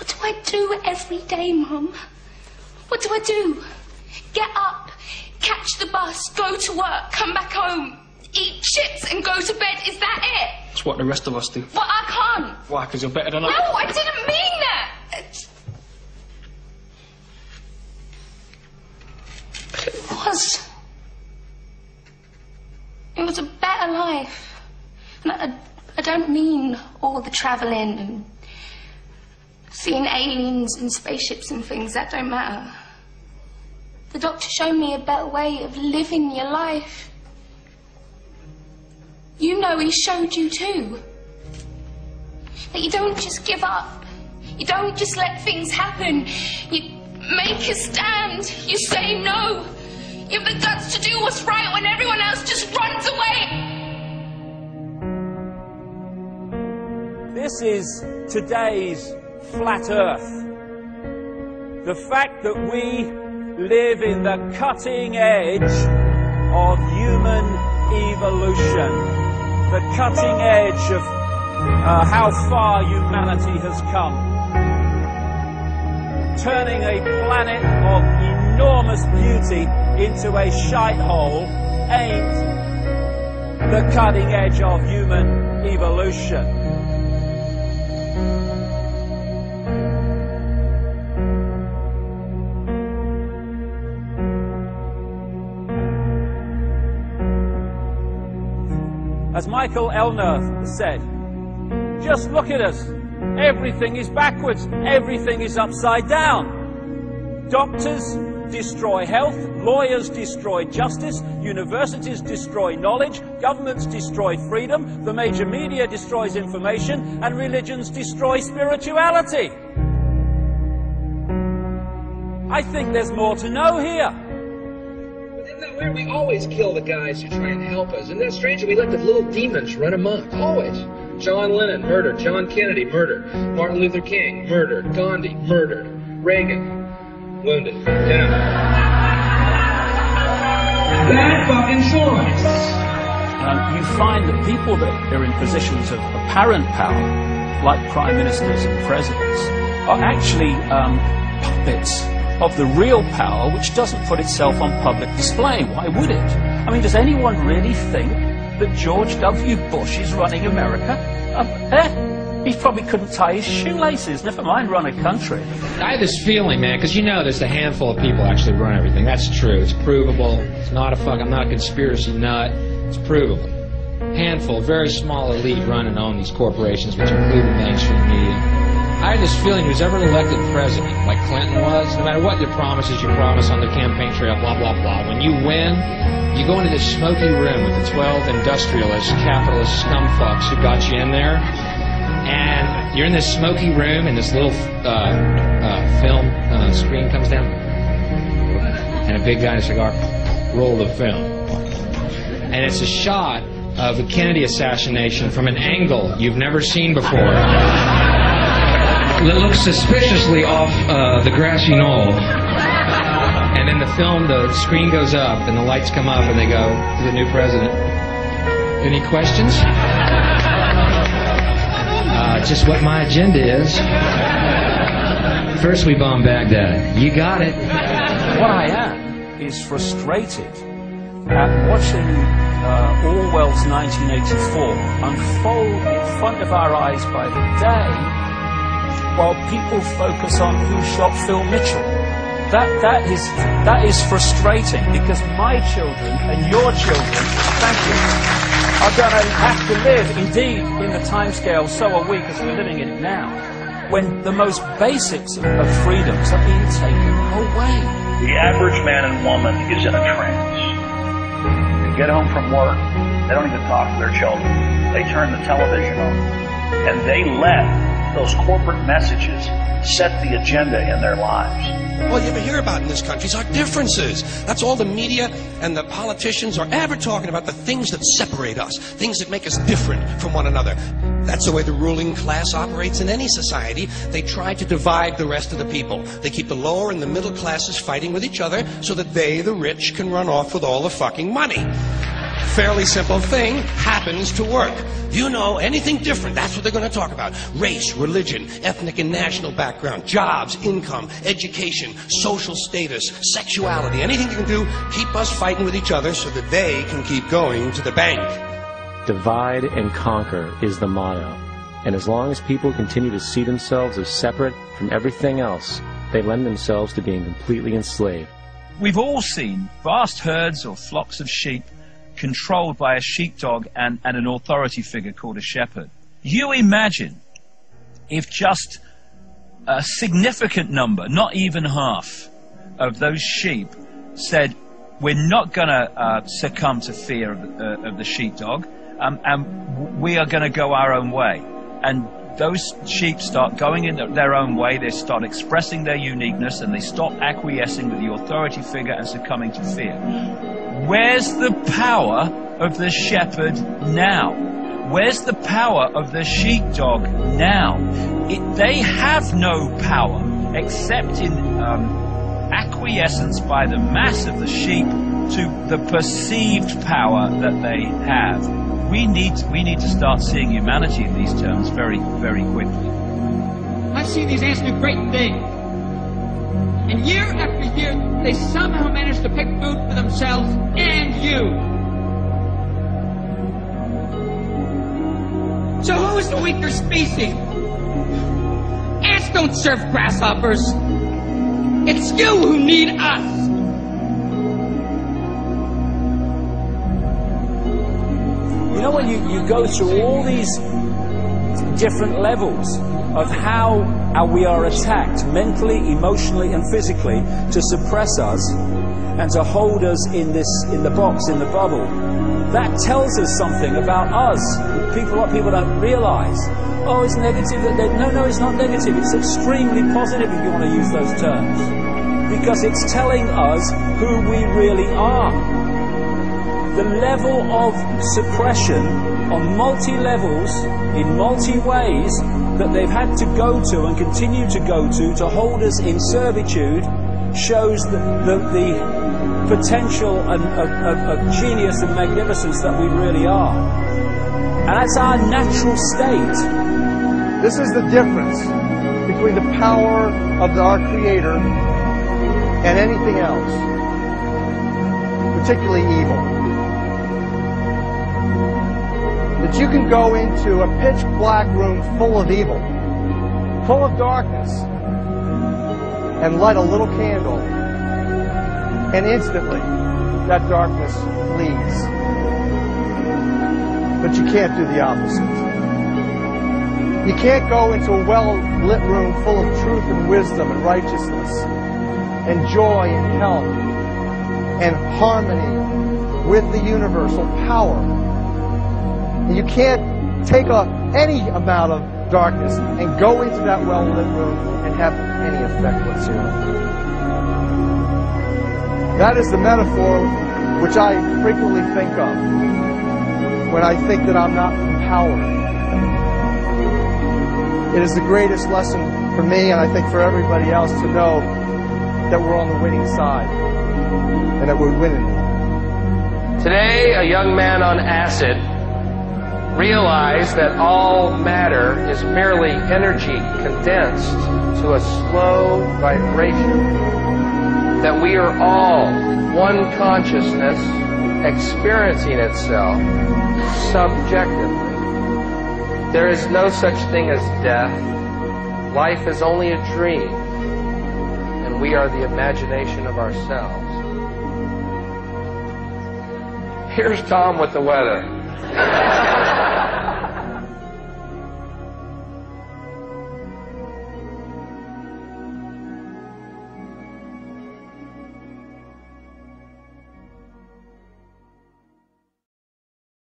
What do I do every day, Mum? What do I do? Get up, catch the bus, go to work, come back home, eat chips and go to bed. Is that it? It's what the rest of us do. But I can't. Why? Because you're better than us? No, I didn't mean that. It was a better life. And I don't mean all the travelling and seeing aliens and spaceships and things. That don't matter. The doctor showed me a better way of living your life. You know he showed you too. That you don't just give up. You don't just let things happen. You make a stand. You say no. You have the guts to do what's right when everyone else just runs away. This is today's flat Earth. The fact that we live in the cutting edge of human evolution. The cutting edge of how far humanity has come. Turning a planet of enormous beauty into a shithole ain't the cutting edge of human evolution. As Michael Elner said, just look at us. Everything is backwards. Everything is upside down. Doctors destroy health, lawyers destroy justice, universities destroy knowledge, governments destroy freedom, the major media destroys information, and religions destroy spirituality. I think there's more to know here. Isn't that weird? We always kill the guys who try and help us. Isn't that strange? We let the little demons run amok. Always. John Lennon, murdered. John Kennedy, murdered. Martin Luther King, murdered. Gandhi, murdered. Reagan, wounded. Yeah. Bad fucking choice. You find that people that are in positions of apparent power, like prime ministers and presidents, are actually puppets of the real power, which doesn't put itself on public display. Why would it? I mean, does anyone really think that George W. Bush is running America? He probably couldn't tie his shoelaces, never mind run a country. I have this feeling, man, because you know there's a handful of people actually run everything. That's true. It's provable. It's not a I'm not a conspiracy nut. It's provable. Handful, very small elite run and own these corporations, which include the mainstream media. I have this feeling who's ever elected president, like Clinton was, no matter what the promises you promise on the campaign trail, blah, blah, blah, when you win, you go into this smoky room with the 12 industrialist, capitalist scumfucks who got you in there, and you're in this smoky room, and this little film screen comes down, and a big guy in a cigar, roll the film. And it's a shot of the Kennedy assassination from an angle you've never seen before. It looks suspiciously off the grassy knoll. And in the film, the screen goes up, and the lights come up, and they go to the new president. Any questions? Just what my agenda is. First we bomb Baghdad. You got it. What I am is frustrated at watching Orwell's 1984 unfold in front of our eyes by the day, while people focus on who shot Phil Mitchell. That is frustrating, because my children and your children, thank you, are going to have to live, indeed, in the timescale, so are we, because we're living in it now, when the most basics of freedoms are being taken away. The average man and woman is in a trance. They get home from work, they don't even talk to their children. They turn the television on, and they let those corporate messages set the agenda in their lives. All you ever hear about in this country is our differences. That's all the media and the politicians are ever talking about, the things that separate us, things that make us different from one another. That's the way the ruling class operates in any society. They try to divide the rest of the people. They keep the lower and the middle classes fighting with each other so that they, the rich, can run off with all the fucking money. fairly simple thing happens to work. You know, anything different, that's what they're going to talk about. Race, religion, ethnic and national background, jobs, income, education, social status, sexuality, anything you can do, keep us fighting with each other so that they can keep going to the bank. Divide and conquer is the motto. And as long as people continue to see themselves as separate from everything else, they lend themselves to being completely enslaved. We've all seen vast herds or flocks of sheep controlled by a sheepdog and an authority figure called a shepherd. You imagine if just a significant number, not even half, of those sheep said, we're not going to succumb to fear of the sheepdog, and we are going to go our own way. And those sheep start going in their own way, they start expressing their uniqueness, and they stop acquiescing with the authority figure and succumbing to fear. Where's the power of the shepherd now? Where's the power of the sheepdog now? They have no power except in acquiescence by the mass of the sheep to the perceived power that they have. We need to start seeing humanity in these terms very, very quickly. I've seen these ants do great things. And year after year, they somehow manage to pick food for themselves and you. So who is the weaker species? Ants don't serve grasshoppers. It's you who need us. You know, when you go through all these different levels of how we are attacked mentally, emotionally and physically to suppress us and to hold us in the box, in the bubble, that tells us something about us. What people don't realize. Oh, it's negative. No, it's not negative. It's extremely positive if you want to use those terms. Because it's telling us who we really are. The level of suppression on multi-levels, in multi-ways, that they've had to go to and continue to go to hold us in servitude shows the potential of genius and magnificence that we really are. And that's our natural state. This is the difference between the power of our Creator and anything else, particularly evil. That you can go into a pitch black room full of evil, full of darkness, and light a little candle, and instantly that darkness flees. But you can't do the opposite. You can't go into a well-lit room full of truth and wisdom and righteousness and joy and health and harmony with the universal power. You can't take any amount of darkness and go into that well-lit room and have any effect whatsoever. That is the metaphor which I frequently think of when I think that I'm not empowered. It is the greatest lesson for me, and I think for everybody else, to know that we're on the winning side and that we're winning. Today, a young man on acid realized that all matter is merely energy condensed to a slow vibration, that we are all one consciousness experiencing itself subjectively. There is no such thing as death. Life is only a dream, and we are the imagination of ourselves. Here's Tom with the weather.